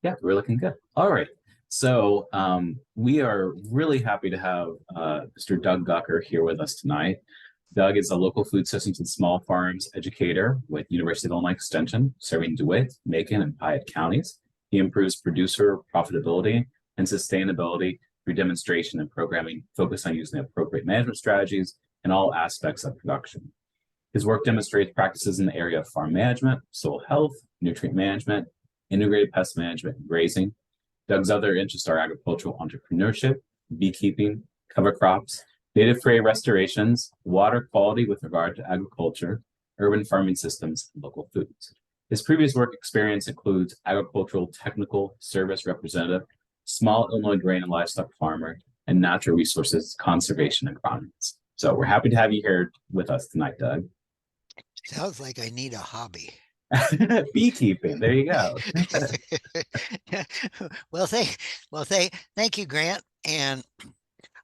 Yeah, we're looking good. All right. So we are really happy to have Mr. Doug Gucker here with us tonight. Doug is a local food systems and small farms educator with University of Illinois Extension, serving DeWitt, Macon, and Piatt counties. He improves producer profitability and sustainability through demonstration and programming, focused on using appropriate management strategies in all aspects of production. His work demonstrates practices in the area of farm management, soil health, nutrient management, integrated pest management, and grazing. Doug's other interests are agricultural entrepreneurship, beekeeping, cover crops, native prairie restorations, water quality with regard to agriculture, urban farming systems, and local foods. His previous work experience includes agricultural technical service representative, small Illinois grain and livestock farmer, and natural resources conservation agronomist. So we're happy to have you here with us tonight, Doug. Sounds like I need a hobby. Beekeeping. There you go. Well, thank you, Grant. And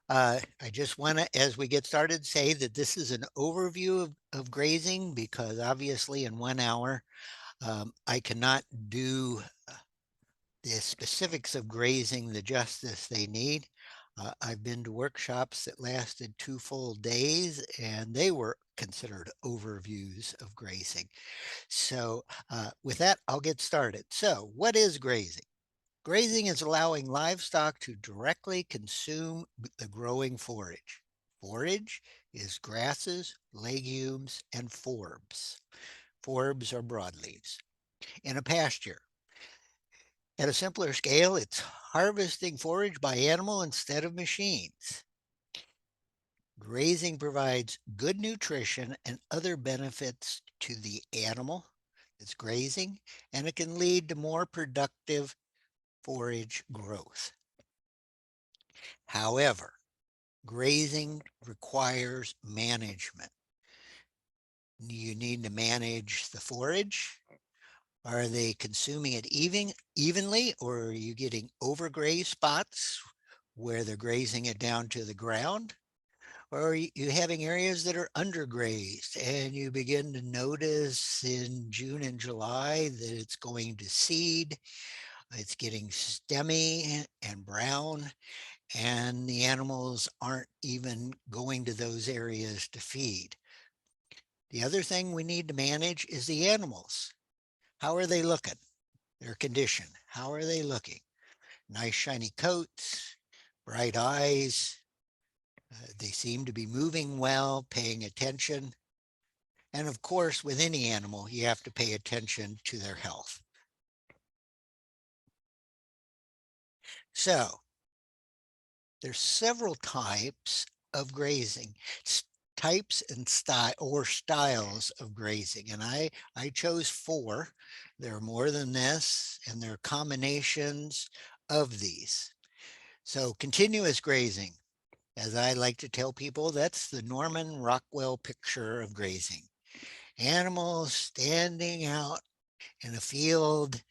I just want to, as we get started, say that this is an overview of grazing, because obviously in 1 hour, I cannot do the specifics of grazing the justice they need. I've been to workshops that lasted 2 full days, and they were considered overviews of grazing. So with that, I'll get started. So what is grazing? Grazing is allowing livestock to directly consume the growing forage. Forage is grasses, legumes, and forbs. Forbs are broadleaves. In a pasture, at a simpler scale, it's harvesting forage by animal instead of machines. Grazing provides good nutrition and other benefits to the animal that's grazing, and it can lead to more productive forage growth. However, grazing requires management. You need to manage the forage. Are they consuming it evenly, or are you getting overgrazed spots where they're grazing it down to the ground? Or are you having areas that are undergrazed, and you begin to notice in June and July that it's going to seed, it's getting stemmy and brown, and the animals aren't even going to those areas to feed. The other thing we need to manage is the animals. How are they looking? Their condition. How are they looking? Nice shiny coats, bright eyes. They seem to be moving well, paying attention. And of course, with any animal, you have to pay attention to their health. So there's several types of grazing, types and styles of grazing. And I chose 4. There are more than this, and there are combinations of these. So continuous grazing, as I like to tell people, that's the Norman Rockwell picture of grazing. Animals standing out in a field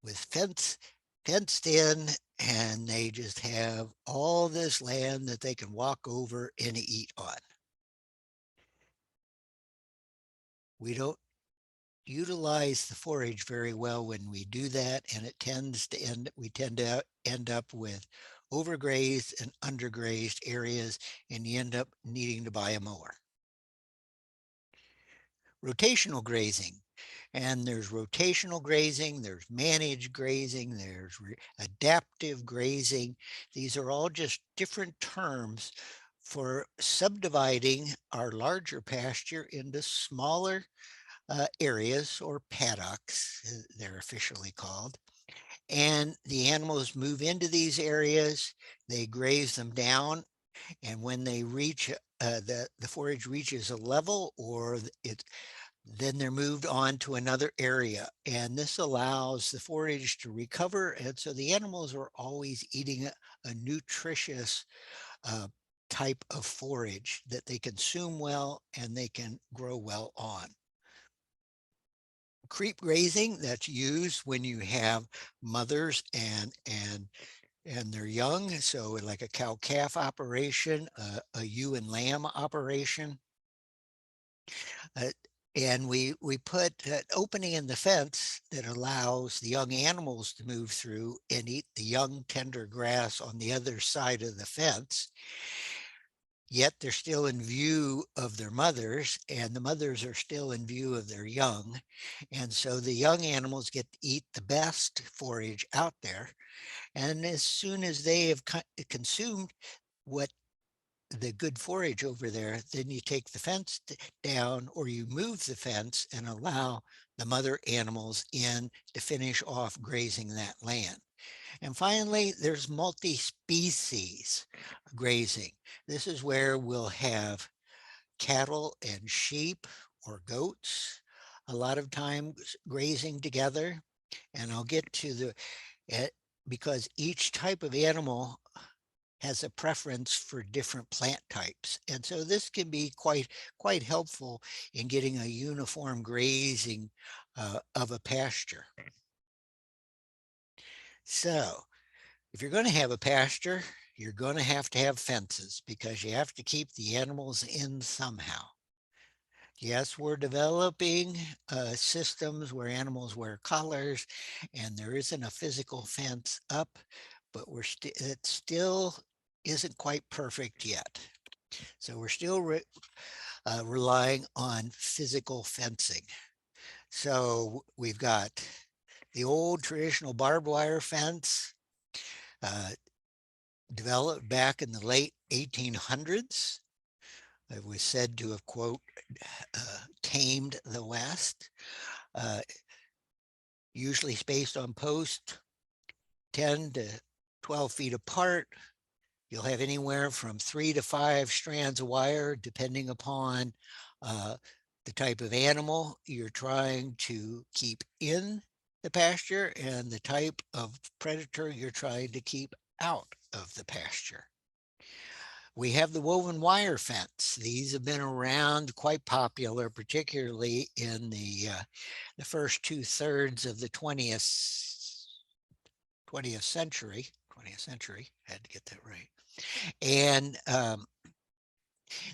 with fenced in, and they just have all this land that they can walk over and eat on. We don't utilize the forage very well when we do that, and we tend to end up with overgrazed and undergrazed areas, and you end up needing to buy a mower. Rotational grazing. And there's rotational grazing, there's managed grazing, there's adaptive grazing. These are all just different terms for subdividing our larger pasture into smaller areas, or paddocks, they're officially called. And the animals move into these areas, they graze them down, and when they reach the forage reaches a level, or then they're moved on to another area, and this allows the forage to recover, and so the animals are always eating a nutritious type of forage that they consume well and they can grow well on. Creep grazing, that's used when you have mothers and their young, so like a cow-calf operation, a ewe and lamb operation. And we put an opening in the fence that allows the young animals to move through and eat the young tender grass on the other side of the fence. Yet they're still in view of their mothers, and the mothers are still in view of their young. And so the young animals get to eat the best forage out there. And as soon as they have consumed what the good forage over there, then you take the fence down, or you move the fence and allow the mother animals in to finish off grazing that land. And finally, there's multi-species grazing. This is where we'll have cattle and sheep or goats a lot of times grazing together. And I'll get to eh, because each type of animal has a preference for different plant types. And so this can be quite helpful in getting a uniform grazing of a pasture. So if you're going to have a pasture, you're going to have fences because you have to keep the animals in somehow. Yes, we're developing systems where animals wear collars and there isn't a physical fence up, but it still isn't quite perfect yet. So we're still relying on physical fencing. So we've got the old traditional barbed wire fence uh, developed back in the late 1800s. It was said to have, quote, tamed the West, uh, usually spaced on posts 10 to 12 feet apart. You'll have anywhere from 3 to 5 strands of wire, depending upon uh, the type of animal you're trying to keep in the pasture and the type of predator you're trying to keep out of the pasture. We have the woven wire fence. These have been around, quite popular, particularly in the first 2/3 of the 20th century. 20th century, had to get that right. And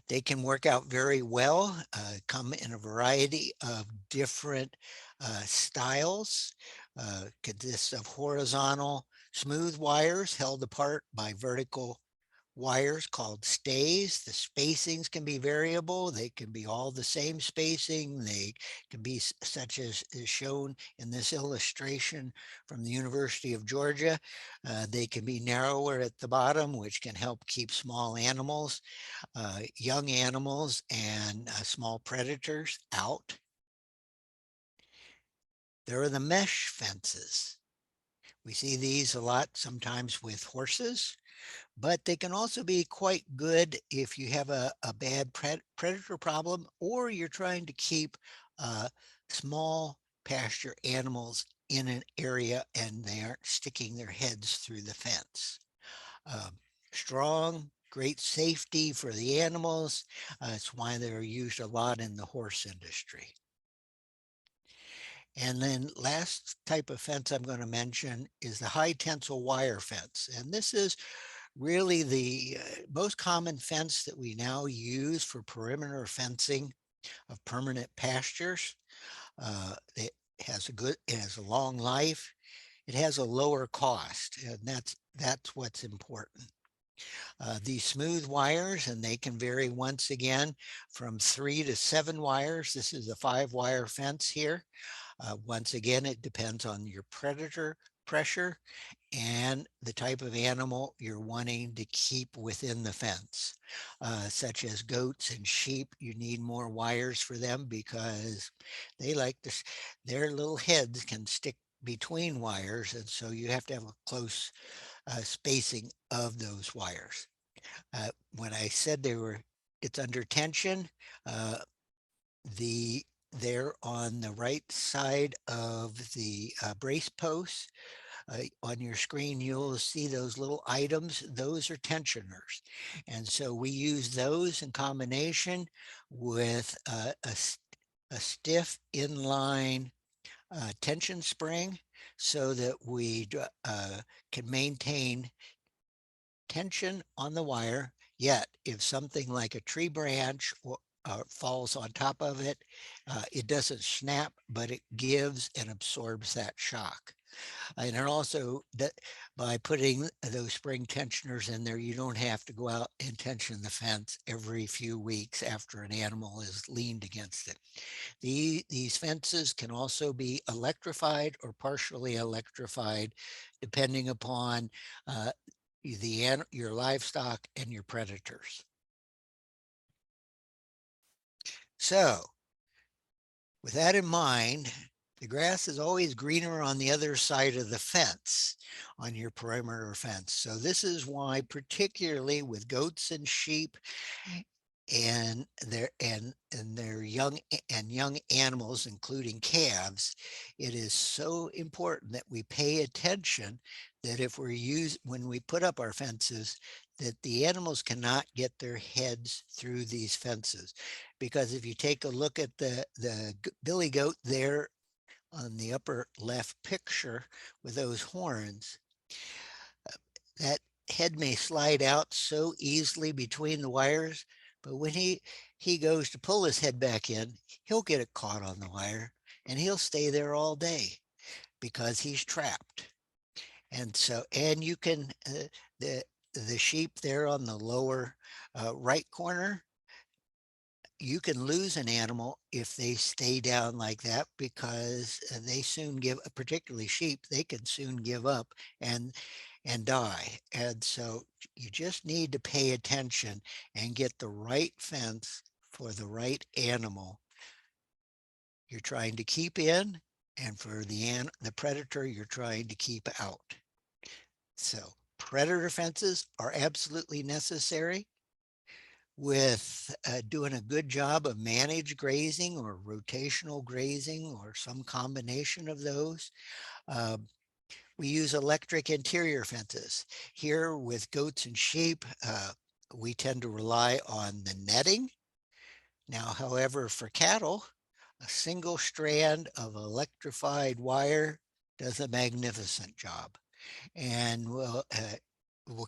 they can work out very well, come in a variety of different styles, consists of horizontal smooth wires held apart by vertical wires called stays. The spacings can be variable. They can be all the same spacing. They can be such as is shown in this illustration from the University of Georgia. They can be narrower at the bottom, which can help keep small animals, young animals, and small predators out. There are the mesh fences. We see these a lot sometimes with horses, but they can also be quite good if you have a bad predator problem, or you're trying to keep uh, small pasture animals in an area and they aren't sticking their heads through the fence. Um, Strong, great safety for the animals. It's why they're used a lot in the horse industry. And then last type of fence I'm going to mention is the high tensile wire fence. And this is really the most common fence that we now use for perimeter fencing of permanent pastures. It it has a long life. It has a lower cost, and that's what's important. These smooth wires, and they can vary once again from 3 to 7 wires. This is a 5-wire fence here. Once again, it depends on your predator pressure and the type of animal you're wanting to keep within the fence. Such as goats and sheep, you need more wires for them because they like this, their little heads can stick between wires, and so you have to have a close spacing of those wires. When I said it's under tension, uh, they're on the right side of the brace posts. On your screen, you'll see those little items. Those are tensioners. And so we use those in combination with a stiff inline tension spring so that we can maintain tension on the wire. Yet if something like a tree branch falls on top of it, it doesn't snap, but it gives and absorbs that shock. And it also, by putting those spring tensioners in there, you don't have to go out and tension the fence every few weeks after an animal is leaned against it. These fences can also be electrified or partially electrified, depending upon your livestock and your predators. So with that in mind, the grass is always greener on the other side of the fence, on your perimeter fence. So this is why, particularly with goats and sheep and their young animals, including calves, it is so important that we pay attention that when we put up our fences, that the animals cannot get their heads through these fences. Because if you take a look at the billy goat there on the upper left picture with those horns, that head may slide out so easily between the wires, but when he goes to pull his head back in, he'll get it caught on the wire and he'll stay there all day because he's trapped. And so, and you can, the sheep there on the lower right corner, you can lose an animal if they stay down like that, because they soon particularly sheep, they can soon give up and die. And so you just need to pay attention and get the right fence for the right animal you're trying to keep in, and for the predator you're trying to keep out. So predator fences are absolutely necessary. With doing a good job of managed grazing or rotational grazing or some combination of those. We use electric interior fences. Here with goats and sheep, we tend to rely on the netting. Now, however, for cattle, a single strand of electrified wire does a magnificent job, and we'll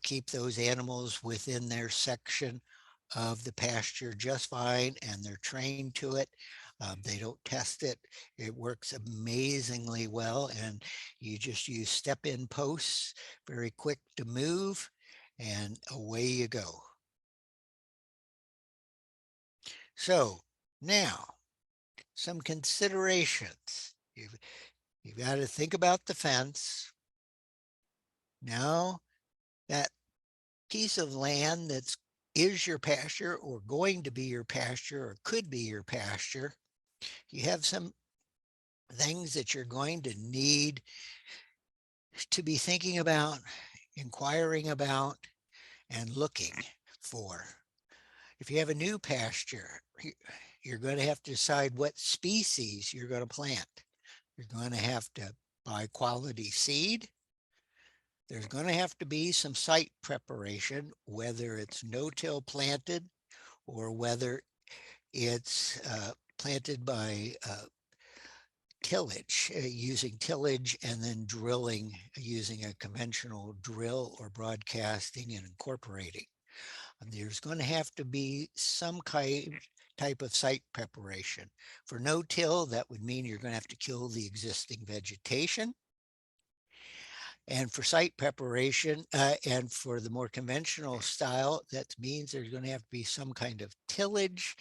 keep those animals within their section of the pasture just fine, and they're trained to it. They don't test it. It works amazingly well, and you just use step-in posts, very quick to move, and away you go. So now, some considerations. You've got to think about the fence. Now, that piece of land is your pasture or going to be your pasture or could be your pasture, you have some things that you're going to need to be thinking about, inquiring about, and looking for. If you have a new pasture, you're going to have to decide what species you're going to plant. You're going to have to buy quality seed. There's going to have to be some site preparation, whether it's no-till planted or whether it's planted by tillage, using tillage and then drilling using a conventional drill or broadcasting and incorporating. There's going to have to be some type of site preparation. For no-till, that would mean you're going to have to kill the existing vegetation. And for site preparation, and for the more conventional style, that means there's going to have to be some kind of tillage,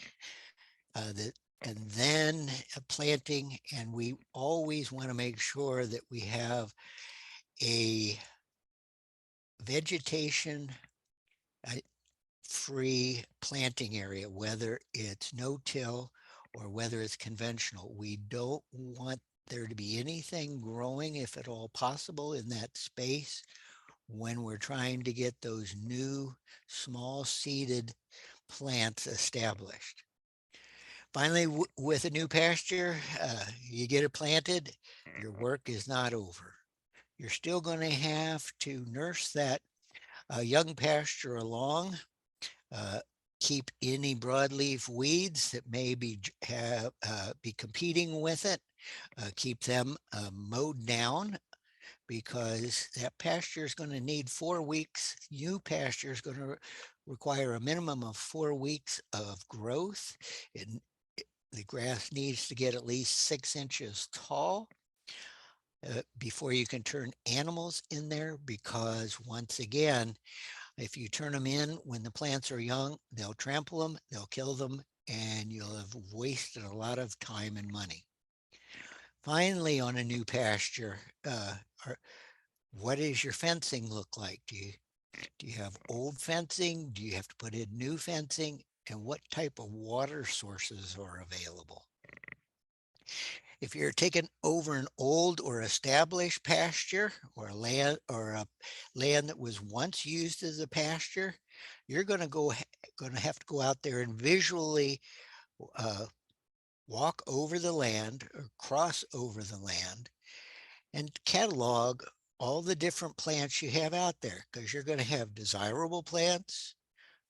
and then planting. And we always want to make sure that we have a vegetation free planting area, whether it's no-till or whether it's conventional. We don't want there to be anything growing, if at all possible, in that space when we're trying to get those new small seeded plants established. Finally, with a new pasture, you get it planted, your work is not over. You're still going to have to nurse that young pasture along, keep any broadleaf weeds that may be competing with it, keep them mowed down, because that pasture is going to need 4 weeks. New pasture is going to require a minimum of 4 weeks of growth. The grass needs to get at least 6 inches tall before you can turn animals in there, because once again, if you turn them in when the plants are young, they'll trample them, they'll kill them, and you'll have wasted a lot of time and money. Finally, on a new pasture, what does your fencing look like? Do you have old fencing? Do you have to put in new fencing? And what type of water sources are available? If you're taking over an old or established pasture, or a land that was once used as a pasture, you're going to have to go out there and visually uh, walk over the land or cross over the land and catalog all the different plants you have out there, because you're going to have desirable plants,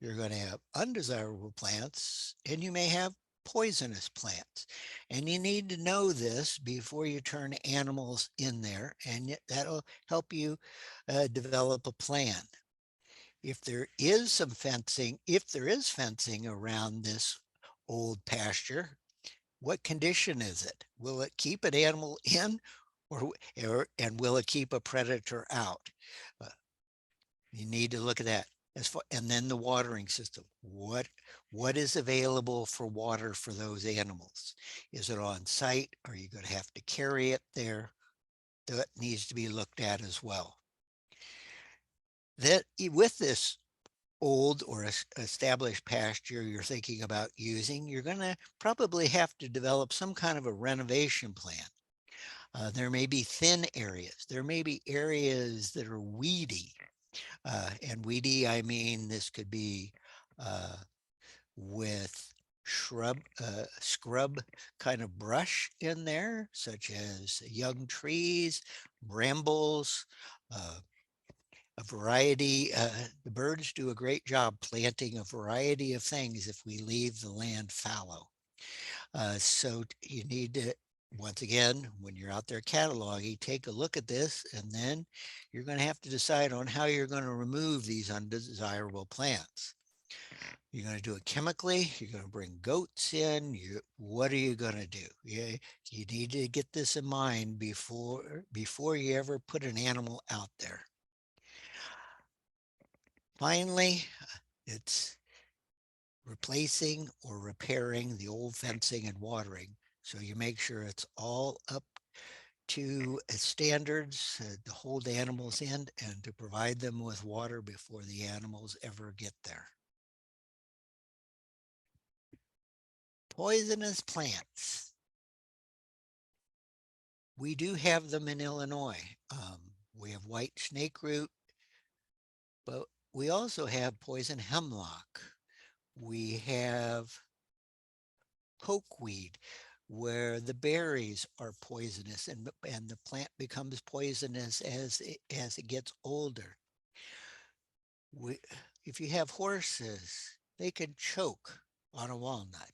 you're going to have undesirable plants, and you may have poisonous plants. And you need to know this before you turn animals in there, and that'll help you develop a plan. If there is fencing around this old pasture, what condition is it? Will it keep an animal in, and will it keep a predator out? Uh, you need to look at that. And then the watering system. What is available for water for those animals? Is it on site? Are you going to have to carry it there? That needs to be looked at as well. That with this old or established pasture you're thinking about using, you're going to probably have to develop some kind of a renovation plan. There may be thin areas. There may be areas that are weedy. And weedy, I mean, this could be with scrub kind of brush in there, such as young trees, brambles, a variety. The birds do a great job planting a variety of things if we leave the land fallow. So you need to, once again, when you're out there cataloging, take a look at this, and then you're going to have to decide on how you're going to remove these undesirable plants. You're going to do it chemically. You're going to bring goats in. What are you going to do? You need to get this in mind before you ever put an animal out there. Finally, it's replacing or repairing the old fencing and watering, so you make sure it's all up to standards to hold animals in and to provide them with water before the animals ever get there. Poisonous plants. We do have them in Illinois. We have white snakeroot, but we also have poison hemlock. We have pokeweed, where the berries are poisonous, and the plant becomes poisonous as it gets older. If you have horses, they can choke on a walnut.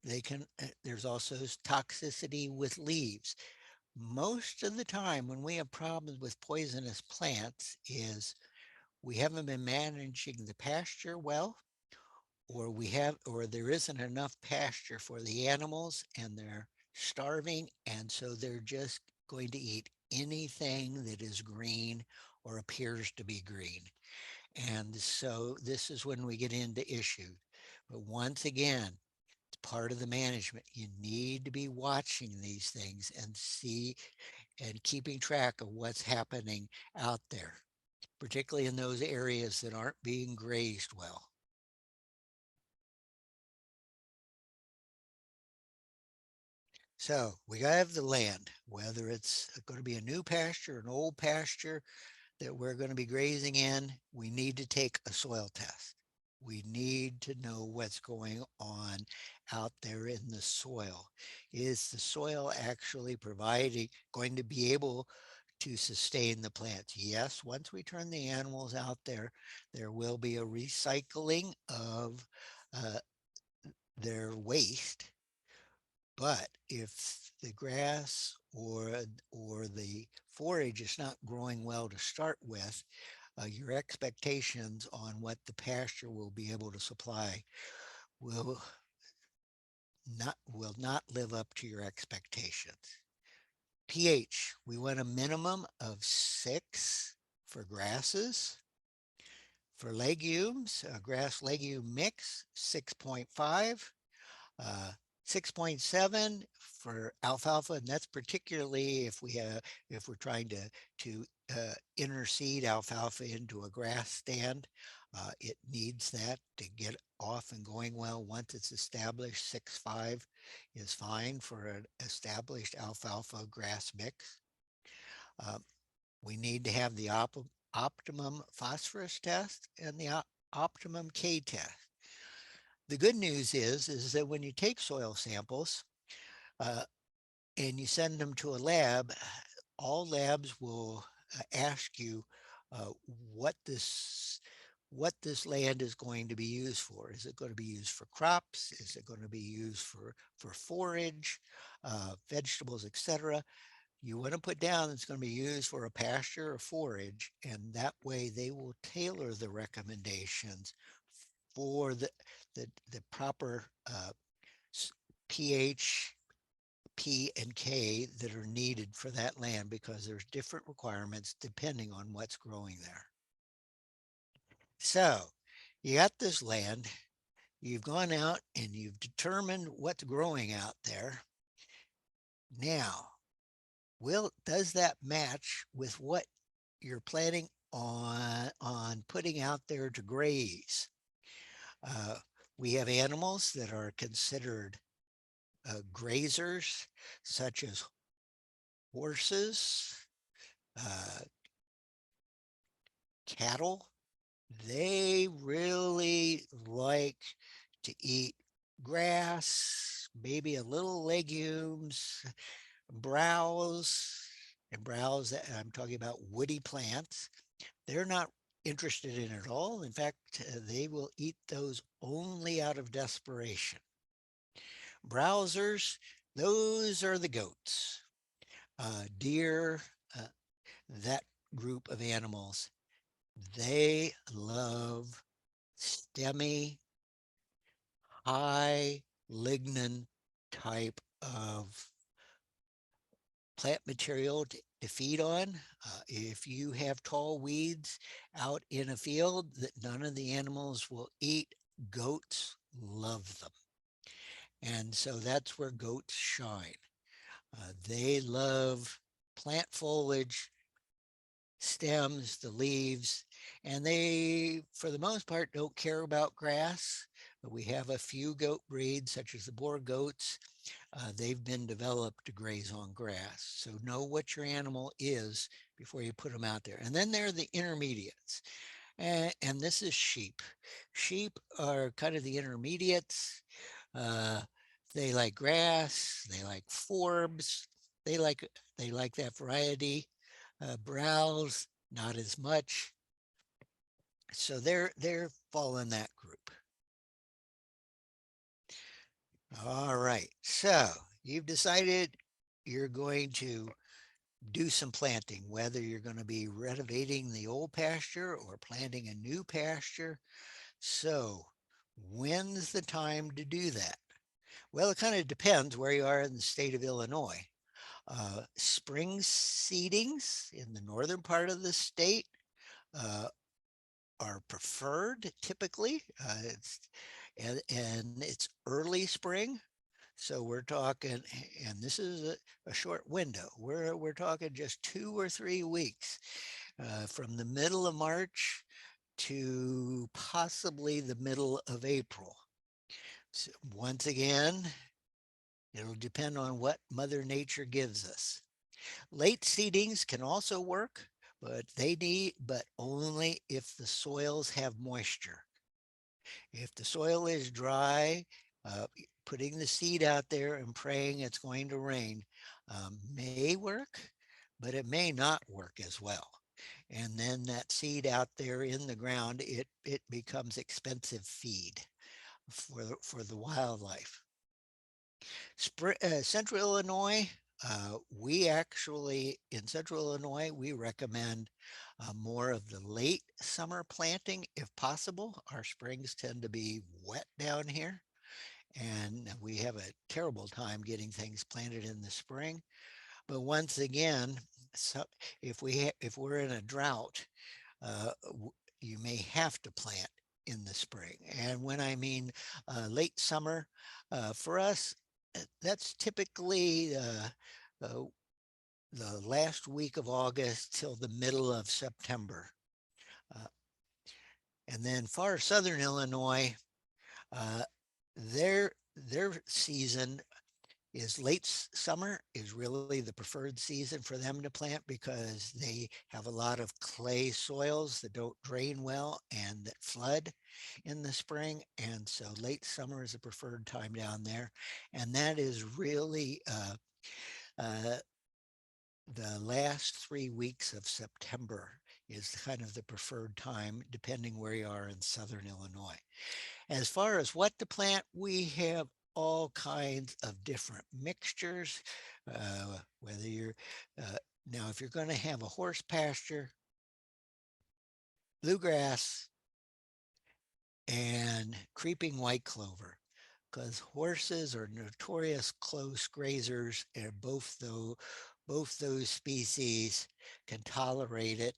There's also toxicity with leaves. Most of the time when we have problems with poisonous plants is we haven't been managing the pasture well, or there isn't enough pasture for the animals and they're starving, and so they're just going to eat anything that is green or appears to be green. And so this is when we get into issues. But once again, it's part of the management. You need to be watching these things and keeping track of what's happening out there, particularly in those areas that aren't being grazed well. So we gotta have the land, whether it's going to be a new pasture, an old pasture that we're going to be grazing in. We need to take a soil test. We need to know what's going on out there in the soil. Is the soil actually going to be able to sustain the plants? Yes, once we turn the animals out there, there will be a recycling of uh, their waste. But if the grass or the forage is not growing well to start with, your expectations on what the pasture will be able to supply will not live up to your expectations. pH, we want a minimum of 6 for grasses. For legumes, a grass legume mix, 6.5. 6.7 for alfalfa, and that's particularly if we're trying to interseed alfalfa into a grass stand. It needs that to get off and going well. Once it's established, 6.5 is fine for an established alfalfa grass mix. Uh, we need to have the optimum phosphorus test and the optimum K test. The good news is that when you take soil samples uh, and you send them to a lab, all labs will ask you uh, what this what this land is going to be used for. Is it going to be used for crops? Is it going to be used for forage, vegetables, etc.? You want to put down it's going to be used for a pasture or forage, and that way they will tailor the recommendations for the proper pH, P, and K that are needed for that land, because there's different requirements depending on what's growing there. So you got this land, you've gone out and you've determined what's growing out there. Now, does that match with what you're planning on putting out there to graze? Uh, we have animals that are considered grazers, such as horses, uh, cattle. They really like to eat grass, maybe a little legumes, browse, I'm talking about woody plants. They're not interested in it all. In fact, they will eat those only out of desperation. Browsers, those are the goats, deer, uh, that group of animals. They love stemmy, high lignin type of plant material to feed on. If you have tall weeds out in a field that none of the animals will eat, goats love them. And so that's where goats shine. They love plant foliage, stems, the leaves, and they, for the most part, don't care about grass. But we have a few goat breeds, such as the Boer goats. They've been developed to graze on grass. So know what your animal is before you put them out there. And then there are the intermediates. And this is sheep. Sheep are kind of the intermediates. Uh, they like grass. They like forbs. They like they like that variety. Browse, not as much. So they're fall in that group. All right. So you've decided you're going to do some planting, whether you're going to be renovating the old pasture or planting a new pasture. So when's the time to do that? Well, it kind of depends where you are in the state of Illinois. Spring seedings in the northern part of the state uh, are preferred typically. And it's early spring. So we're talking, and this is a short window. We're talking just 2 or 3 weeks from the middle of March to possibly the middle of April. So once again, it'll depend on what Mother Nature gives us. Late seedings can also work, but only if the soils have moisture. If the soil is dry, putting the seed out there and praying it's going to rain may work, but it may not work as well. And then that seed out there in the ground, it becomes expensive feed for the wildlife. Central Illinois, We actually, in central Illinois, we recommend more of the late summer planting if possible. Our springs tend to be wet down here, and we have a terrible time getting things planted in the spring. But once again, so if we're in a drought, you may have to plant in the spring. And when I mean late summer, for us, that's typically uh, the last week of August till the middle of September. Uh, and then far southern Illinois, uh, their season is late summer is really the preferred season for them to plant because they have a lot of clay soils that don't drain well and that flood in the spring. And so late summer is a preferred time down there. And that is really uh, the last 3 weeks of September is kind of the preferred time, depending where you are in southern Illinois. As far as what to plant, we have all kinds of different mixtures. Whether you're now, if you're going to have a horse pasture, bluegrass, and creeping white clover, because horses are notorious close grazers, and both those species can tolerate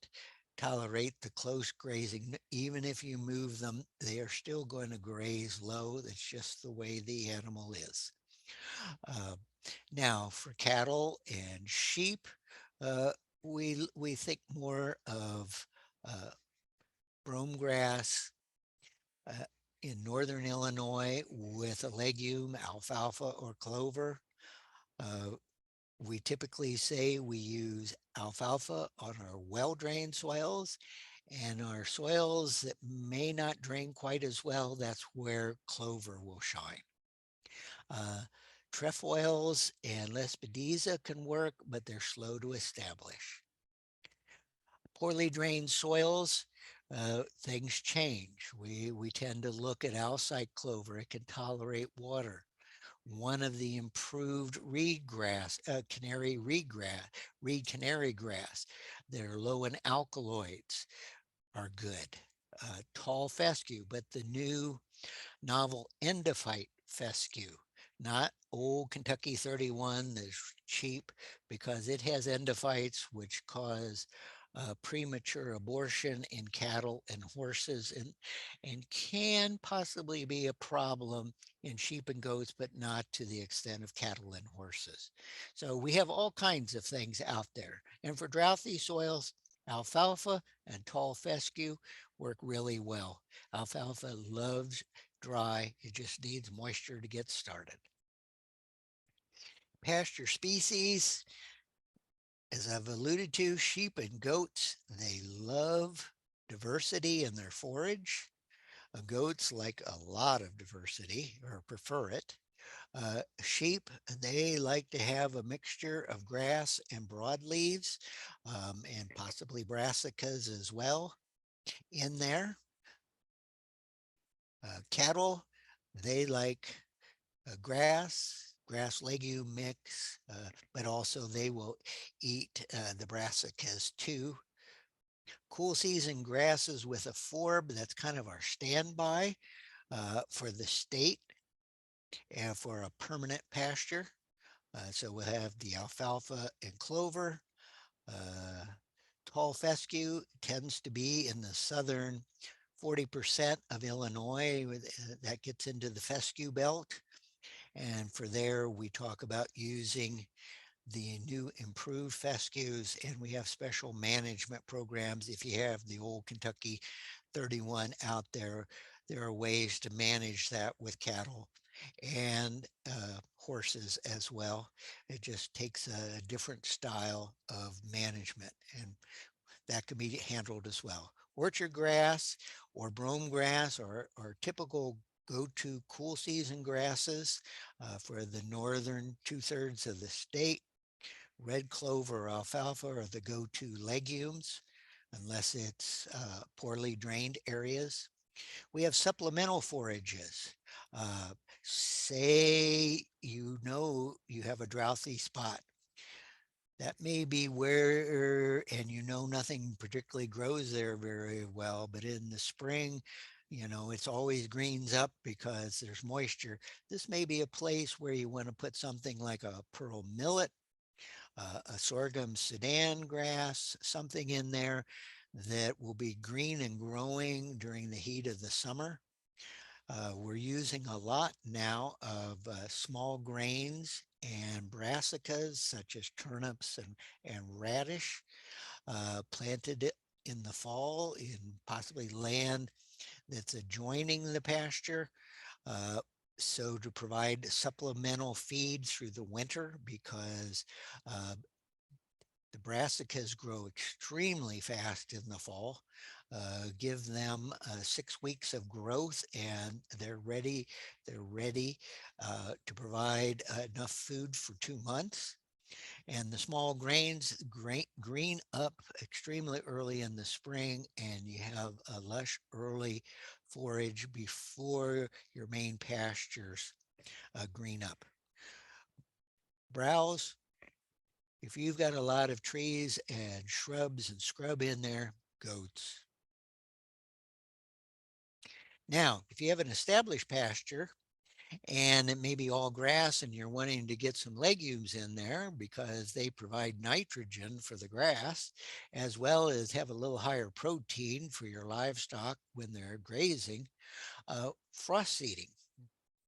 the close grazing. Even if you move them, they are still going to graze low. That's just the way the animal is. Uh, Now, for cattle and sheep, uh, we think more of uh, brome grass uh, in northern Illinois with a legume, alfalfa or clover. Uh, we typically say we use alfalfa on our well-drained soils, and our soils that may not drain quite as well, that's where clover will shine. Uh, Trefoils and Lespedeza can work, but they're slow to establish. Poorly drained soils, things change. We tend to look at Alsike clover. It can tolerate water. One of the improved reed grass, reed canary grass, they're low in alkaloids are good. Tall fescue, but the new novel endophyte fescue, not old Kentucky 31 that's cheap because it has endophytes which cause premature abortion in cattle and horses and can possibly be a problem in sheep and goats, but not to the extent of cattle and horses. So we have all kinds of things out there. And for droughty soils, alfalfa and tall fescue work really well. Alfalfa loves dry. It just needs moisture to get started. Pasture species, as I've alluded to, sheep and goats, they love diversity in their forage. Goats like a lot of diversity or prefer it. Sheep, they like to have a mixture of grass and broadleaves and possibly brassicas as well in there. Cattle, they like grass legume mix, but also they will eat the brassicas too. Cool season grasses with a forb, that's kind of our standby for the state and for a permanent pasture. So we'll have the alfalfa and clover. Uh, Tall fescue tends to be in the southern 40% of Illinois. That gets into the fescue belt. And for there, we talk about using the new improved fescues, and we have special management programs. If you have the old Kentucky 31 out there, there are ways to manage that with cattle and horses as well. It just takes a different style of management, and that can be handled as well. Orchard grass or brome grass are typical go-to cool season grasses for the northern 2/3 of the state. Red clover or alfalfa are the go-to legumes, unless it's poorly drained areas. We have supplemental forages. Uh, Say you know you have a droughty spot. That may be where, and nothing particularly grows there very well, but in the spring, it's always greens up because there's moisture. This may be a place where you want to put something like a pearl millet, a sorghum Sudan grass, something in there that will be green and growing during the heat of the summer. We're using a lot now of small grains and brassicas such as turnips and radish, planted it in the fall in possibly land that's adjoining the pasture. Uh, so to provide supplemental feed through the winter, because uh, the brassicas grow extremely fast in the fall. Give them 6 weeks of growth, and they're ready. They're ready to provide enough food for 2 months. And the small grains green up extremely early in the spring, and you have a lush early forage before your main pastures green up. Browse. If you've got a lot of trees and shrubs and scrub in there, goats. Now, if you have an established pasture and it may be all grass and you're wanting to get some legumes in there because they provide nitrogen for the grass, as well as have a little higher protein for your livestock when they're grazing, frost seeding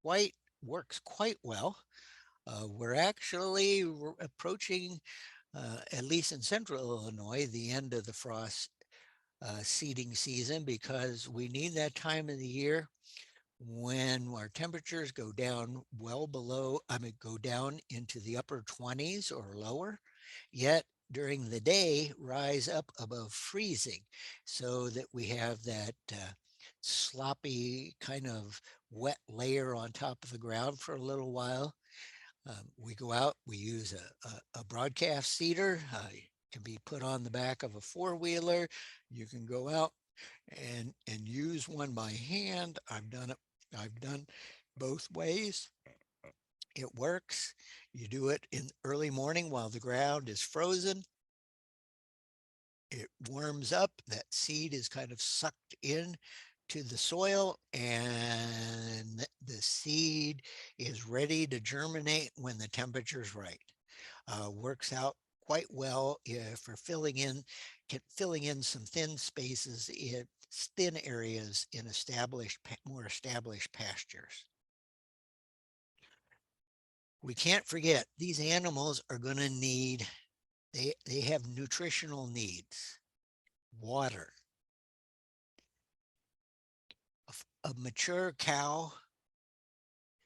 quite works quite well. We're actually approaching, at least in central Illinois, the end of the frost seeding season, because we need that time of the year when our temperatures go down well below, go down into the upper 20s or lower, yet during the day rise up above freezing, so that we have that sloppy kind of wet layer on top of the ground for a little while. We go out, we use a broadcast seeder. Can be put on the back of a four-wheeler. You can go out and use one by hand. I've done it. I've done both ways. It works. You do it in early morning while the ground is frozen. It warms up. That seed is kind of sucked in to the soil, and the seed is ready to germinate when the temperature is right. Works out quite well for filling in some thin spaces in thin areas in more established pastures. We can't forget these animals are going to need, they have nutritional needs. Water. A mature cow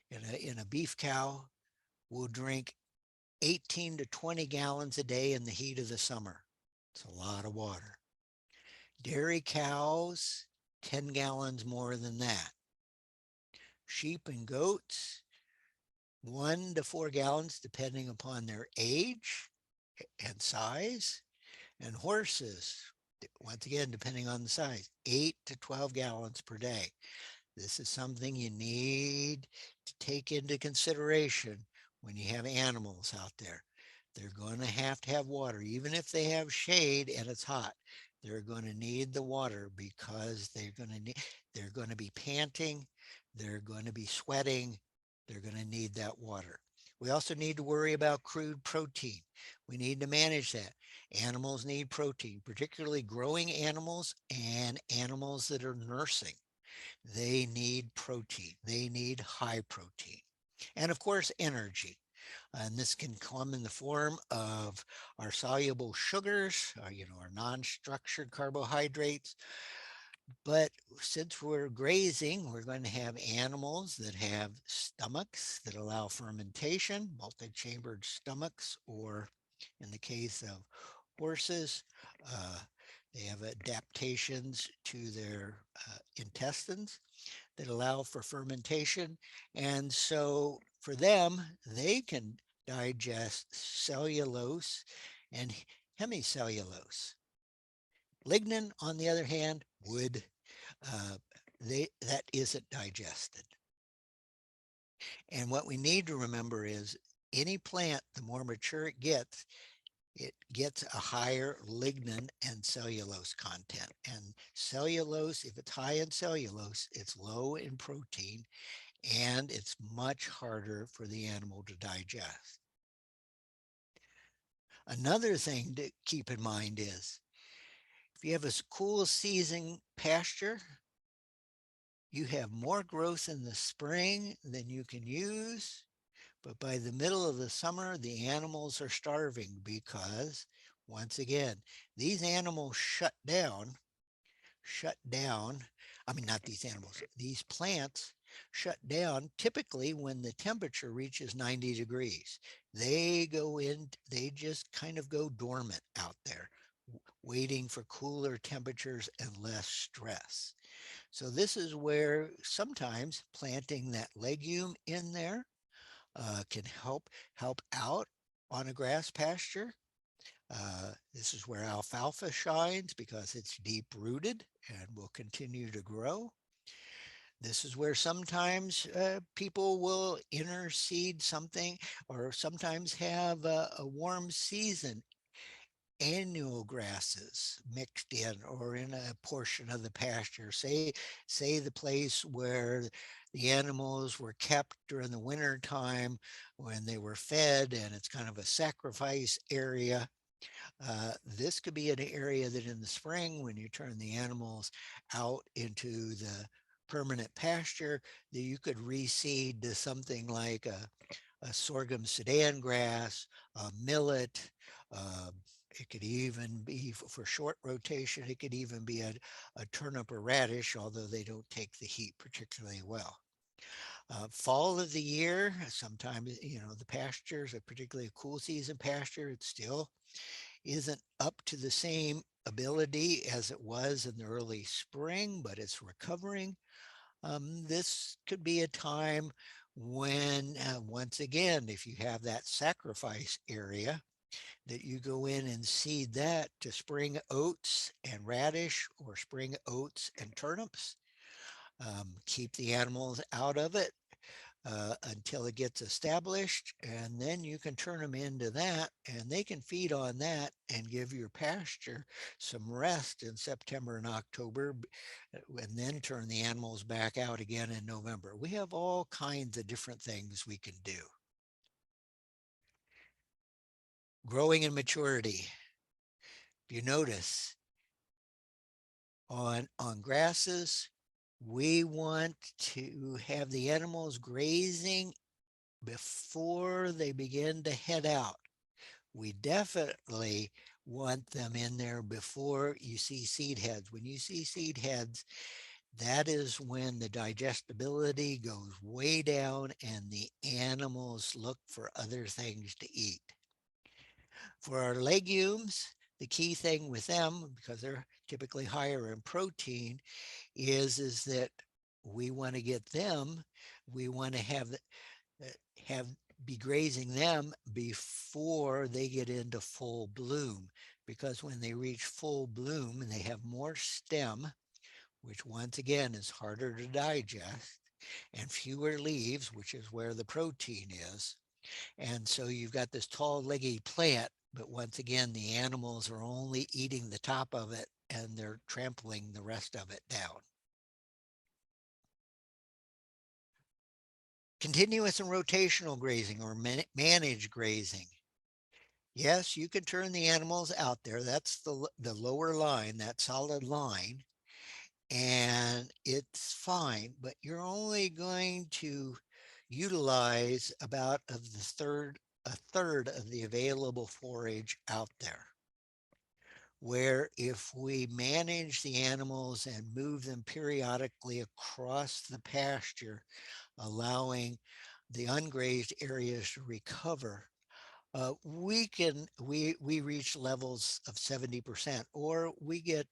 in a beef cow will drink 18 to 20 gallons a day in the heat of the summer. It's a lot of water. Dairy cows, 10 gallons more than that. Sheep and goats, 1 to 4 gallons, depending upon their age and size. And horses, once again, depending on the size, 8 to 12 gallons per day. This is something you need to take into consideration when you have animals out there. They're going to have water, even if they have shade and it's hot. They're going to need the water because they're going to be panting, they're going to be sweating, they're going to need that water. We also need to worry about crude protein. We need to manage that. Animals need protein, particularly growing animals and animals that are nursing. They need protein. They need high protein. And of course, energy. And this can come in the form of our soluble sugars, our non-structured carbohydrates. But since we're grazing, we're going to have animals that have stomachs that allow fermentation, multi-chambered stomachs, or in the case of horses, uh, they have adaptations to their intestines that allow for fermentation. And so for them, they can digest cellulose and hemicellulose. Lignin, on the other hand, would that isn't digested. And what we need to remember is any plant, the more mature it gets, it gets a higher lignin and cellulose content. And cellulose, if it's high in cellulose, it's low in protein, and it's much harder for the animal to digest. Another thing to keep in mind is if you have a cool season pasture, you have more growth in the spring than you can use. But by the middle of the summer, the animals are starving because, once again, these animals shut down. I mean, not these animals, these plants shut down typically when the temperature reaches 90 degrees. They just kind of go dormant out there, waiting for cooler temperatures and less stress. So this is where sometimes planting that legume in there can help out on a grass pasture. This is where alfalfa shines because it's deep rooted and will continue to grow. This is where sometimes people will interseed something or sometimes have a warm season annual grasses mixed in or in a portion of the pasture. Say the place where the animals were kept during the winter time when they were fed and it's kind of a sacrifice area. This could be an area that in the spring, when you turn the animals out into the permanent pasture, that you could reseed to something like a sorghum sudan grass, a millet. Uh, it could even be for short rotation. It could even be a turnip or radish, although they don't take the heat particularly well. Fall of the year, sometimes, the pastures, particularly a cool season pasture, it still isn't up to the same ability as it was in the early spring, but it's recovering. This could be a time when, once again, if you have that sacrifice area, that you go in and seed that to spring oats and radish or spring oats and turnips. Keep the animals out of it until it gets established, and then you can turn them into that and they can feed on that and give your pasture some rest in September and October, and then turn the animals back out again in November. We have all kinds of different things we can do. Growing and maturity. If you notice on grasses, we want to have the animals grazing before they begin to head out. We definitely want them in there before you see seed heads. When you see seed heads, that is when the digestibility goes way down and the animals look for other things to eat. For our legumes, the key thing with them, because they're typically higher in protein, is that we want to get them, we want to have be grazing them before they get into full bloom, because when they reach full bloom and they have more stem, which once again is harder to digest, and fewer leaves, which is where the protein is. And so you've got this tall leggy plant, but once again the animals are only eating the top of it and they're trampling the rest of it down. Continuous and rotational grazing or managed grazing. Yes, you can turn the animals out there. That's the lower line, that solid line, and it's fine, but you're only going to utilize about a third of the available forage out there. Where if we manage the animals and move them periodically across the pasture, allowing the ungrazed areas to recover, we reach levels of 70%, or we get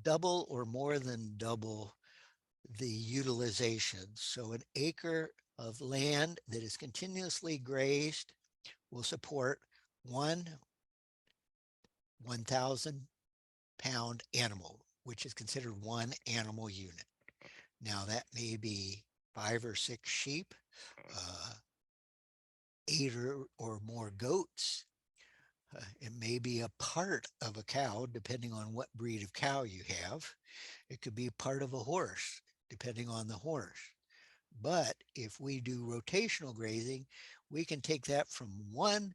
double or more than double the utilization. So an acre of land that is continuously grazed will support one 1,000 pound animal, which is considered one animal unit. Now that may be 5 or 6 sheep, uh, 8 or more goats, It may be a part of a cow, depending on what breed of cow you have. It could be part of a horse, depending on the horse. But if we do rotational grazing, we can take that from one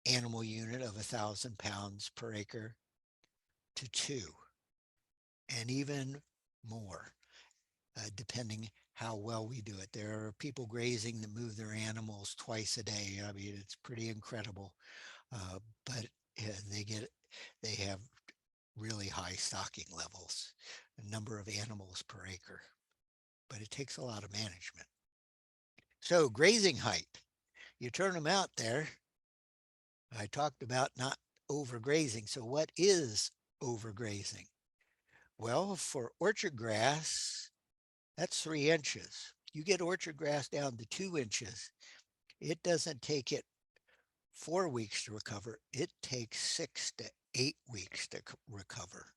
animal unit of 1,000 pounds per acre to two, and even more, depending how well we do it. There are people grazing that move their animals twice a day. I mean, it's pretty incredible. But they get they have really high stocking levels, a number of animals per acre. But it takes a lot of management. So grazing height, you turn them out there. I talked about not overgrazing. So what is overgrazing? Well, for orchard grass, that's 3 inches. You get orchard grass down to 2 inches. It doesn't take it 4 weeks to recover. It takes 6 to 8 weeks to recover.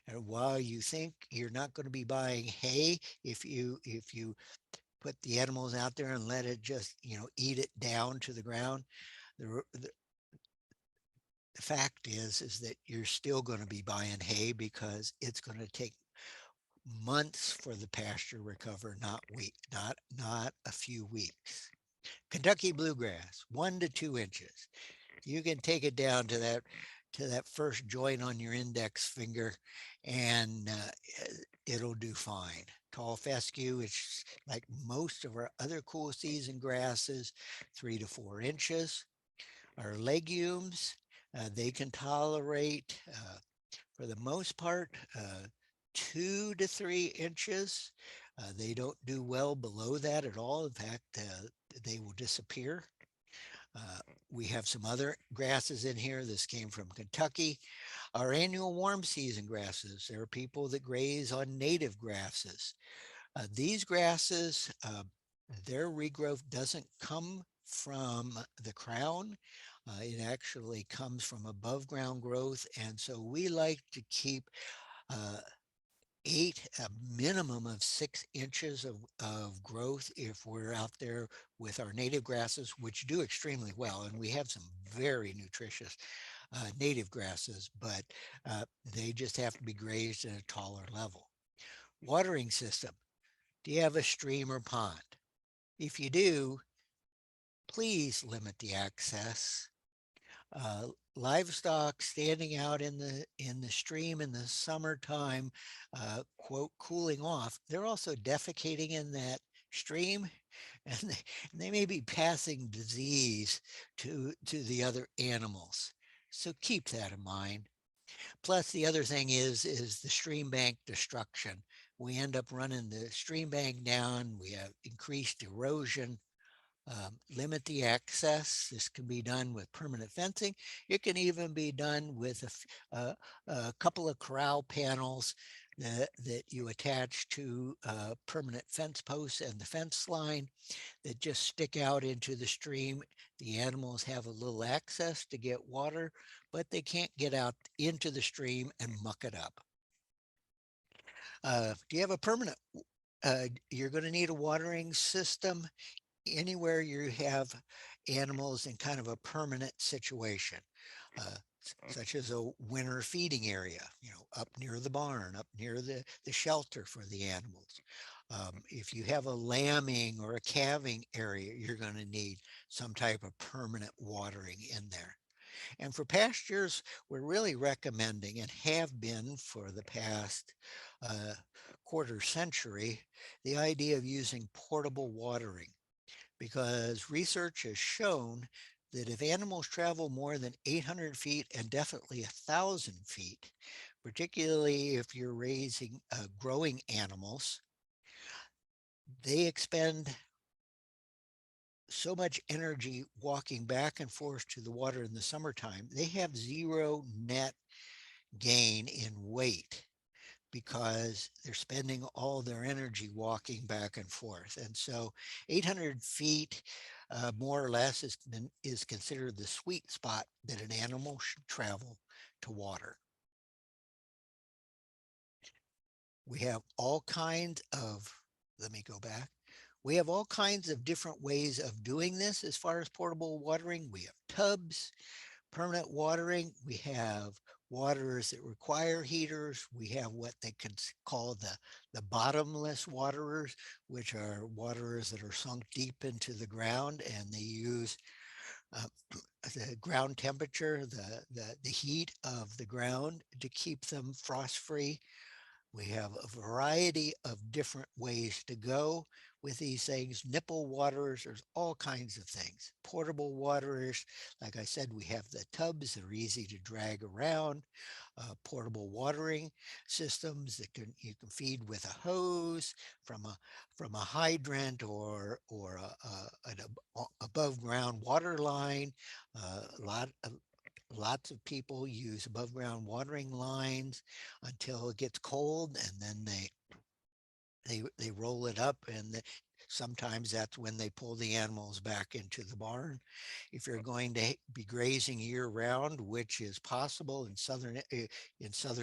And while you think you're not going to be buying hay, if you put the animals out there and let it just eat it down to the ground, the fact is that you're still going to be buying hay because it's going to take months for the pasture to recover, not a few weeks. Kentucky bluegrass, 1 to 2 inches. You can take it down to that first joint on your index finger, and it'll do fine. Tall fescue, it's like most of our other cool season grasses, 3 to 4 inches. Our legumes, they can tolerate, for the most part, 2 to 3 inches. They don't do well below that at all. In fact, they will disappear. Uh, we have some other grasses in here. This came from Kentucky. Our annual warm season grasses. There are people that graze on native grasses. These grasses, their regrowth doesn't come from the crown. It actually comes from above ground growth. And so we like to keep uh, a minimum of 6 inches of growth if we're out there with our native grasses, which do extremely well. And we have some very nutritious native grasses, but they just have to be grazed at a taller level. Watering system. Do you have a stream or pond? If you do, please limit the access. Uh, Livestock standing out in the stream in the summertime, quote, cooling off, they're also defecating in that stream, and they may be passing disease to the other animals. So keep that in mind. Plus, the other thing is the stream bank destruction. We end up running the stream bank down. We have increased erosion. Limit the access. This can be done with permanent fencing. It can even be done with a couple of corral panels that you attach to permanent fence posts and the fence line that just stick out into the stream. The animals have a little access to get water, but they can't get out into the stream and muck it up. Do you have a permanent? You're going to need a watering system anywhere you have animals in kind of a permanent situation, uh, such as a winter feeding area, up near the barn, up near the shelter for the animals. If you have a lambing or a calving area, you're going to need some type of permanent watering in there. And for pastures, we're really recommending, and have been for the past uh, quarter century, the idea of using portable watering, because research has shown that if animals travel more than 800 feet and definitely 1,000 feet, particularly if you're raising growing animals, they expend so much energy walking back and forth to the water in the summertime. They have zero net gain in weight because they're spending all their energy walking back and forth. And so 800 feet, more or less, is considered the sweet spot that an animal should travel to water. We have all kinds of, let me go back. We have all kinds of different ways of doing this as far as portable watering. We have tubs, permanent watering, we have waterers that require heaters. We have what they can call the bottomless waterers, which are waterers that are sunk deep into the ground, and they use uh, the ground temperature, the heat of the ground to keep them frost free. We have a variety of different ways to go with these things. Nipple waterers, there's all kinds of things. Portable waterers, like I said, we have the tubs that are easy to drag around. Portable watering systems that you can feed with a hose from a hydrant or an above ground water line. Lots of people use above ground watering lines until it gets cold, and then they roll it up, and sometimes that's when they pull the animals back into the barn. If you're going to be grazing year round, which is possible in southern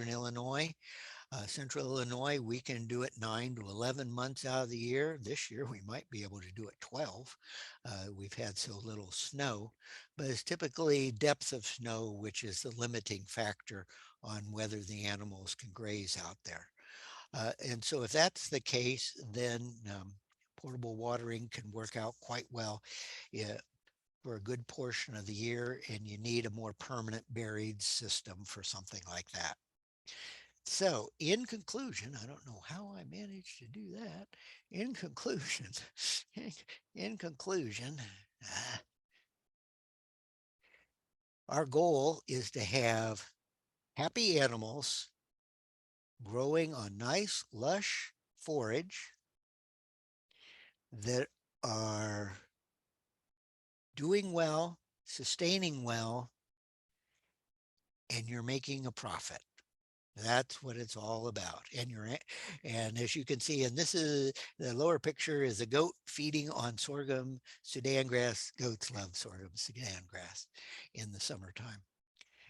Illinois, central Illinois, we can do it 9 to 11 months out of the year. This year, we might be able to do it 12. We've had so little snow, but it's typically depth of snow, which is the limiting factor on whether the animals can graze out there. And so if that's the case, then portable watering can work out quite well for a good portion of the year, and you need a more permanent buried system for something like that. So in conclusion, I don't know how I managed to do that. In conclusion, in conclusion, our goal is to have happy animals growing on nice, lush forage that are doing well, sustaining well, and you're making a profit. That's what it's all about. And as you can see, and this is the lower picture is a goat feeding on sorghum Sudan grass. Goats love sorghum Sudan grass in the summertime.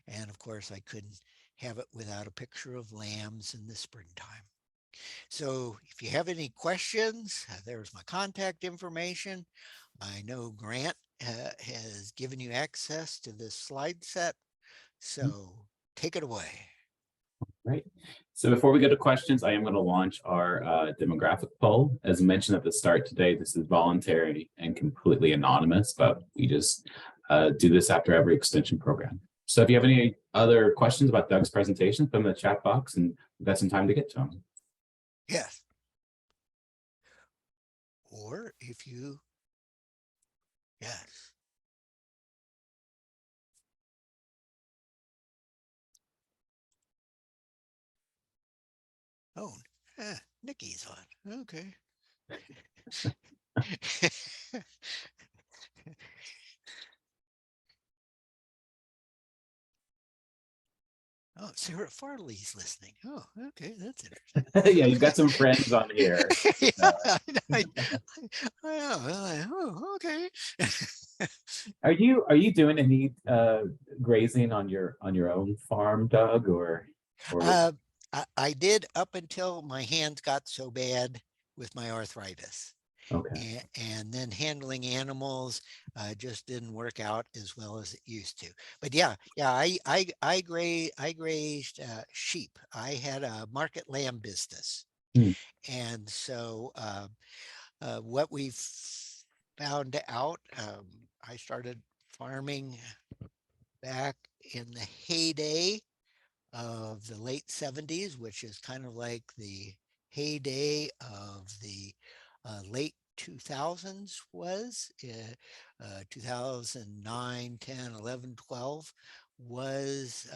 And of course, I couldn't have it without a picture of lambs in the springtime. So if you have any questions, there's my contact information. I know Grant has given you access to this slide set. So take it away. Right. So before we go to questions, I am going to launch our demographic poll. As mentioned at the start today, this is voluntary and completely anonymous, but we just do this after every extension program. So if you have any other questions about Doug's presentation, put them in the chat box, and we've got some time to get to them. Yes. Or if you, yes. Oh, Nikki's on. Okay. Oh, Sarah Farley's listening. Oh, okay, that's interesting. Yeah, you've got some friends on here. Yeah, I know. Oh, okay. Are you doing any grazing on your own farm, Doug, or Uh, I did up until my hands got so bad with my arthritis. okay? And then handling animals just didn't work out as well as it used to. But yeah, I grazed sheep. I had a market lamb business, Hmm. and so what we found out, I started farming back in the heyday of the late 70s, which is kind of like the heyday of the late 2000s was 2009, 10, 11, 12 was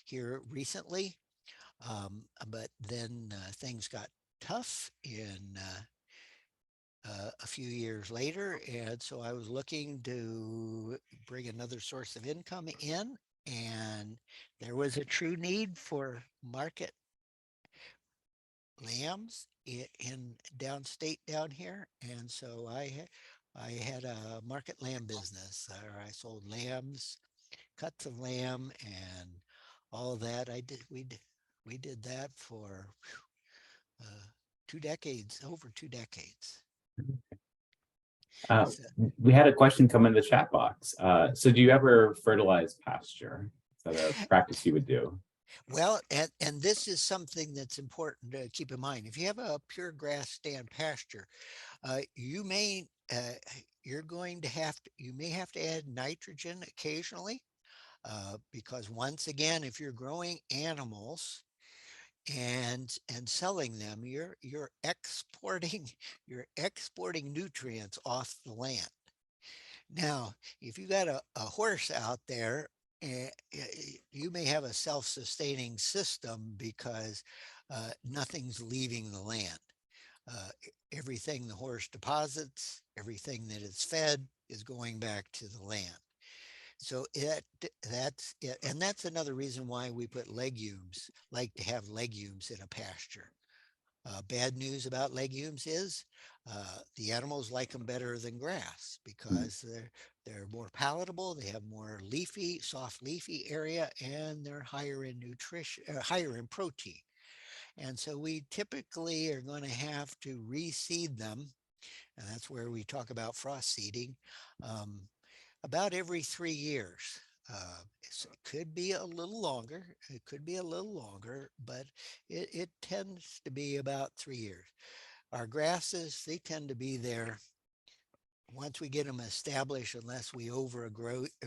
here recently. But then things got tough in a few years later. And so I was looking to bring another source of income in, and there was a true need for market lambs in downstate down here. And so I had a market lamb business where I sold lambs, cuts of lamb, and all of that. We did that for 2 decades, over 2 decades. Uh, So, we had a question come in the chat box. So do you ever fertilize pasture? Is that a practice you would do? well, and this is something that's important to keep in mind. If you have a pure grass stand pasture, you may you're going to you may have to add nitrogen occasionally, because once again, if you're growing animals and selling them, you're exporting you're exporting nutrients off the land. Now, if you got a horse out there, you may have a self-sustaining system because nothing's leaving the land. Uh, Everything the horse deposits, everything that it's fed is going back to the land. So that's it. And that's another reason why we put legumes, like to have legumes in a pasture. Bad news about legumes is the animals like them better than grass Mm, because they're more palatable. They have more leafy, soft leafy area, and they're higher in nutrition, higher in protein. And so we typically are going to have to reseed them, and that's where we talk about frost seeding, um, about every 3 years. It could be a little longer. It could be a little longer, but it tends to be about 3 years. Our grasses, they tend to be there once we get them established, unless we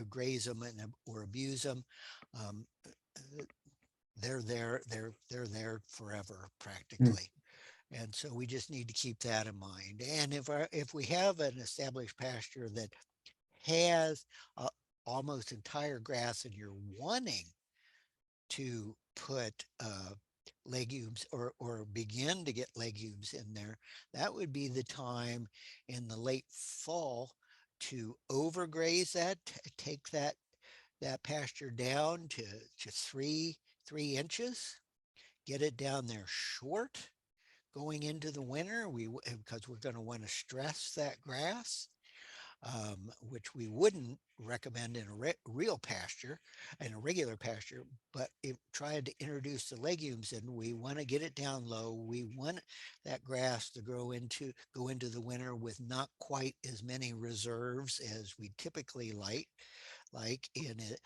graze them or abuse them. Um, they're there forever mm, practically. And so we just need to keep that in mind. And if we have an established pasture that has almost entire grass and you're wanting to put legumes or begin to get legumes in there, that would be the time in the late fall to overgraze that, take that pasture down to 3 inches, get it down there short going into the winter. Because we're going to want to stress that grass, which we wouldn't recommend in a real pasture, in a regular pasture. But if trying to introduce the legumes in, we want to get it down low. We want that grass to go into the winter with not quite as many reserves as we typically like in it.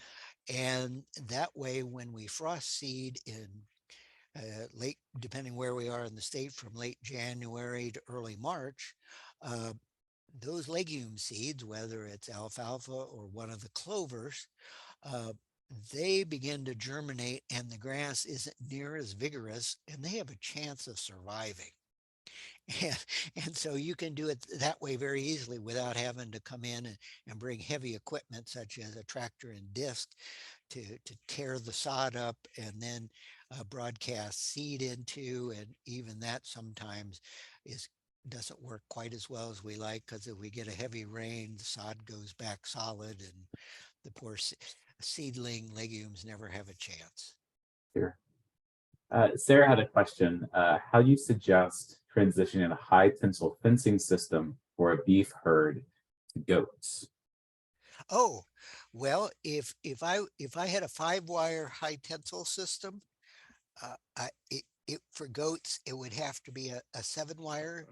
And that way, when we frost seed in late, depending where we are in the state, from late January to early March, uh, those legume seeds, whether it's alfalfa or one of the clovers, uh, they begin to germinate and the grass isn't near as vigorous and they have a chance of surviving. And, and so you can do it that way very easily without having to come in and bring heavy equipment such as a tractor and disc to tear the sod up and then broadcast seed into. And even that sometimes is doesn't work quite as well as we like, because if we get a heavy rain, the sod goes back solid and the poor seedling legumes never have a chance. sure. Sarah had a question. How do you suggest transitioning a high tensile fencing system for a beef herd to goats? Oh, well, if I had a 5 wire high tensile system, it for goats, it would have to be a 7 wire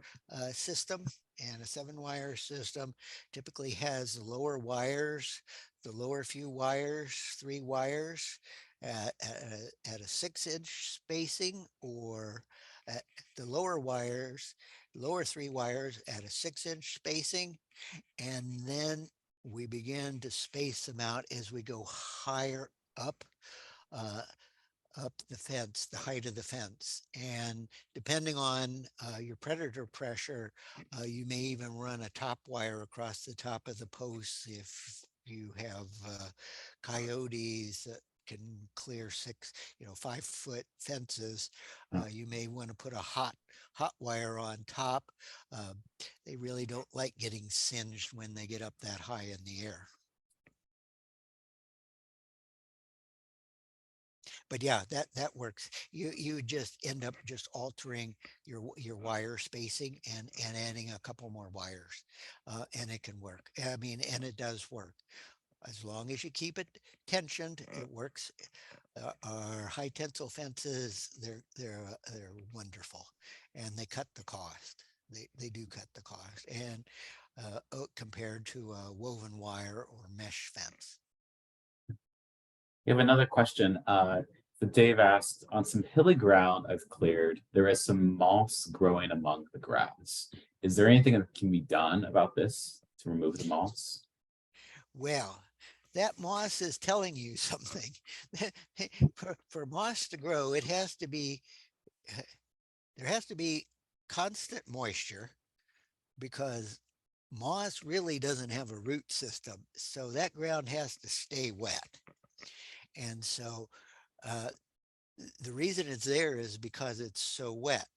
system. And a 7 wire system typically has the lower wires, the lower few wires, 3 wires at a 6 inch spacing, or at the lower wires, lower 3 wires at a 6 inch spacing. And then we begin to space them out as we go higher up. Uh, Up the fence, the height of the fence. And depending on your predator pressure, you may even run a top wire across the top of the posts if you have coyotes that can clear 5 foot fences. Uh, You may want to put a hot wire on top. Uh, they really don't like getting singed when they get up that high in the air. But yeah, that works. You just end up just altering your wire spacing and adding a couple more wires, and it can work. I mean, and it does work as long as you keep it tensioned. It works. Our high tensile fences, they're wonderful, and they cut the cost. They do cut the cost, and compared to a woven wire or mesh fence. We have another question. That Dave asked, on some hilly ground I've cleared, there is some moss growing among the grass. Is there anything that can be done about this to remove the moss? Well, that moss is telling you something. For moss to grow, it has to be, there has to be constant moisture because moss really doesn't have a root system. So that ground has to stay wet. And so uh, the reason it's there is because it's so wet.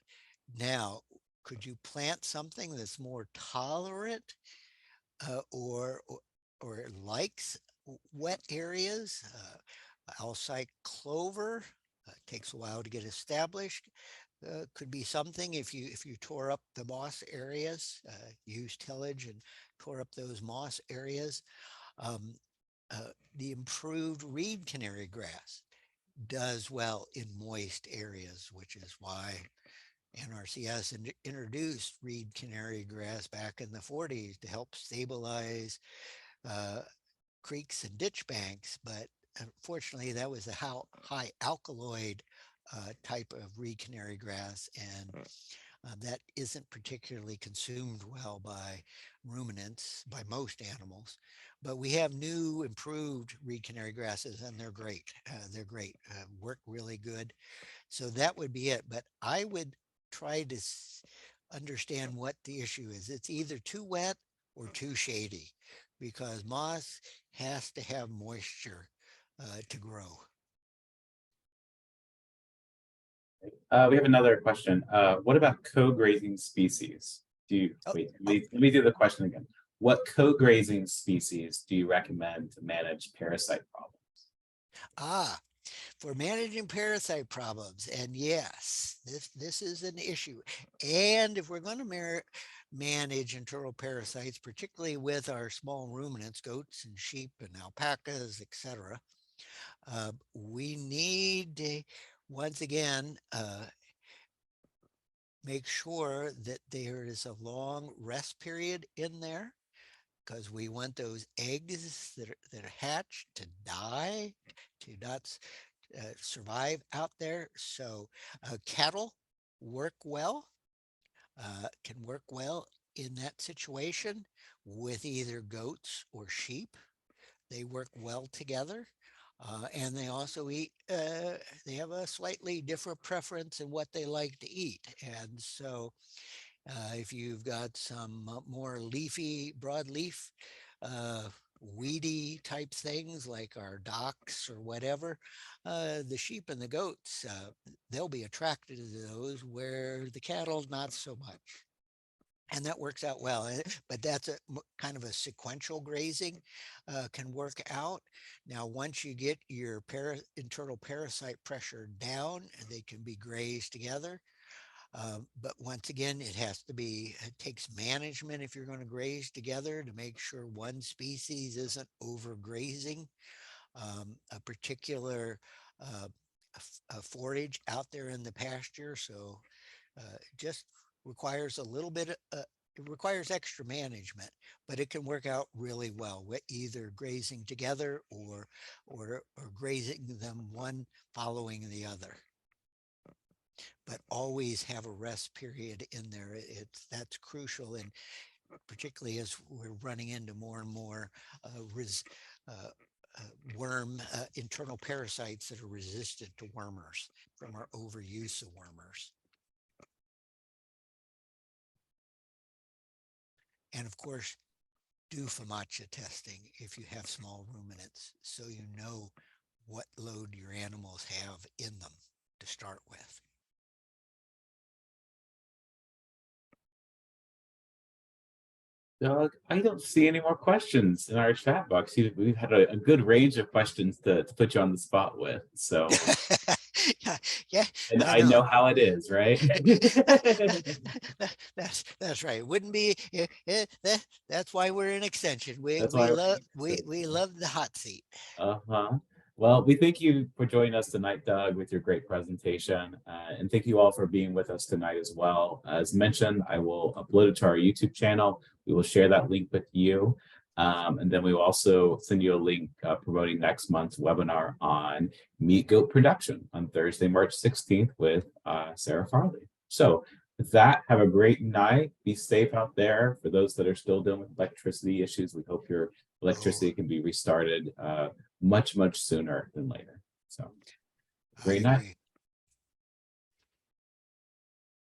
Now, could you plant something that's more tolerant uh, or, or or likes wet areas? Alsike clover takes a while to get established. Could be something if you tore up the moss areas, use tillage and tore up those moss areas. Um, the improved reed canary grass does well in moist areas, which is why NRCS introduced reed canary grass back in the 40s to help stabilize uh, creeks and ditch banks. But unfortunately, that was a high alkaloid type of reed canary grass, and that isn't particularly consumed well by ruminants, by most animals. But we have new improved reed canary grasses, and they're great. They're great, work really good. So that would be it. But I would try to understand what the issue is. It's either too wet or too shady because moss has to have moisture to grow. We have another question. What about co-grazing species? Do you Oh, wait? oh, Let me do the question again. What co-grazing species do you recommend to manage parasite problems? ah, for managing parasite problems. And yes, this is an issue. And if we're going to manage internal parasites, particularly with our small ruminants, goats and sheep and alpacas, etc., we need to, once again, make sure that there is a long rest period in there because we want those eggs that are hatched to die, to not survive out there. So cattle work well, can work well in that situation with either goats or sheep. They work well together. And they also eat, they have a slightly different preference in what they like to eat. And so if you've got some more leafy, broadleaf, uh, weedy type things like our docks or whatever, the sheep and the goats, they'll be attracted to those where the cattle not so much. And that works out well, but that's a kind of a sequential grazing can work out. Now, once you get your internal parasite pressure down, they can be grazed together. But once again, it takes management if you're going to graze together to make sure one species isn't overgrazing a particular uh, a forage out there in the pasture. So just requires a little bit, it requires extra management, but it can work out really well with either grazing together or grazing them one following the other, but always have a rest period in there. That's crucial, and particularly as we're running into more and more uh, worm internal parasites that are resistant to wormers from our overuse of wormers. And of course, do FAMACHA testing if you have small ruminants so you know what load your animals have in them to start with. Doug, I don't see any more questions in our chat box. We've had a good range of questions to put you on the spot with. So, yeah, yeah, and I I know. know how it is, right? That's right. It wouldn't be that's why we're in extension. That's why. We love the hot seat. Uh-huh. Well, we thank you for joining us tonight, Doug, with your great presentation. And thank you all for being with us tonight as well. As mentioned, I will upload it to our YouTube channel. We will share that link with you. And then we will also send you a link promoting next month's webinar on meat goat production on Thursday, March 16th with Sarah Farley. So with that, have a great night. Be safe out there. For those that are still dealing with electricity issues, we hope your Oh, electricity can be restarted much sooner than later. So, I great night. agree.